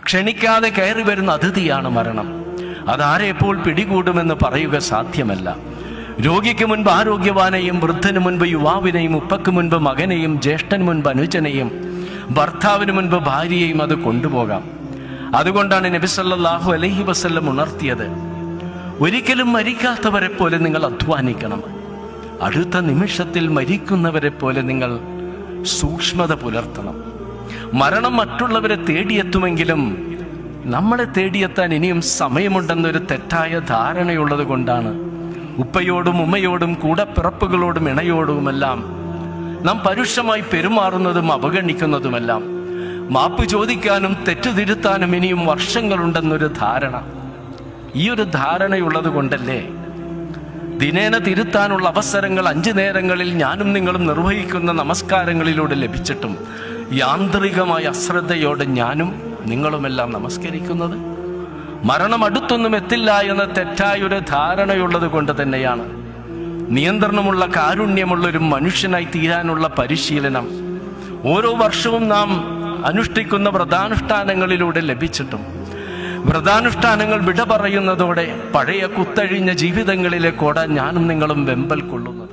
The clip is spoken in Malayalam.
ക്ഷണിക്കാതെ കയറി വരുന്ന അതിഥിയാണ് മരണം. അതാരെ എപ്പോൾ പിടികൂടുമെന്ന് പറയുക സാധ്യമല്ല. രോഗിക്ക് മുൻപ് ആരോഗ്യവാനെയും, വൃദ്ധന് മുൻപ് യുവാവിനെയും, ഉപ്പക്ക് മുൻപ് മകനെയും, ജ്യേഷ്ഠന് മുൻപ് അനുജനെയും, ഭർത്താവിന് മുൻപ് ഭാര്യയെയും അത് കൊണ്ടുപോകാം. അതുകൊണ്ടാണ് നബി സല്ലല്ലാഹു അലൈഹി വസല്ലം ഉണർത്തിയത്, ഒരിക്കലും മരിക്കാത്തവരെ പോലെ നിങ്ങൾ അധ്വാനിക്കണം. അടുത്ത നിമിഷത്തിൽ മരിക്കുന്നവരെ പോലെ നിങ്ങൾ സൂക്ഷ്മത പുലർത്തണം. മരണം മറ്റുള്ളവരെ തേടിയെത്തുമെങ്കിലും നമ്മളെ തേടിയെത്താൻ ഇനിയും സമയമുണ്ടെന്നൊരു തെറ്റായ ധാരണയുള്ളത് കൊണ്ടാണ് ഉപ്പയോടും ഉമ്മയോടും കൂടപ്പിറപ്പുകളോടും ഇണയോടുമെല്ലാം നാം പരുഷമായി പെരുമാറുന്നതും അവഗണിക്കുന്നതുമെല്ലാം. മാപ്പ് ചോദിക്കാനും തെറ്റുതിരുത്താനും ഇനിയും വർഷങ്ങളുണ്ടെന്നൊരു ധാരണ. ഈ ഒരു ധാരണയുള്ളത് കൊണ്ടല്ലേ ദിനേന തിരുത്താനുള്ള അവസരങ്ങൾ 5 നേരങ്ങളിൽ ഞാനും നിങ്ങളും നിർവഹിക്കുന്ന നമസ്കാരങ്ങളിലൂടെ ലഭിച്ചിട്ടും യാന്ത്രികമായ അശ്രദ്ധയോടെ ഞാനും നിങ്ങളുമെല്ലാം നമസ്കരിക്കുന്നത്. മരണം അടുത്തൊന്നും എത്തില്ല എന്ന തെറ്റായൊരു ധാരണയുള്ളത് കൊണ്ട് തന്നെയാണ് നിയന്ത്രണമുള്ള, കാരുണ്യമുള്ളൊരു മനുഷ്യനായി തീരാനുള്ള പരിശീലനം ഓരോ വർഷവും നാം അനുഷ്ഠിക്കുന്ന വ്രതാനുഷ്ഠാനങ്ങളിലൂടെ ലഭിച്ചിട്ടും വ്രതാനുഷ്ഠാനങ്ങൾ വിട പറയുന്നതോടെ പഴയ കുത്തഴിഞ്ഞ ജീവിതങ്ങളിലേക്ക് ഓടാൻ ഞാനും നിങ്ങളും വെമ്പൽ കൊള്ളുന്നത്.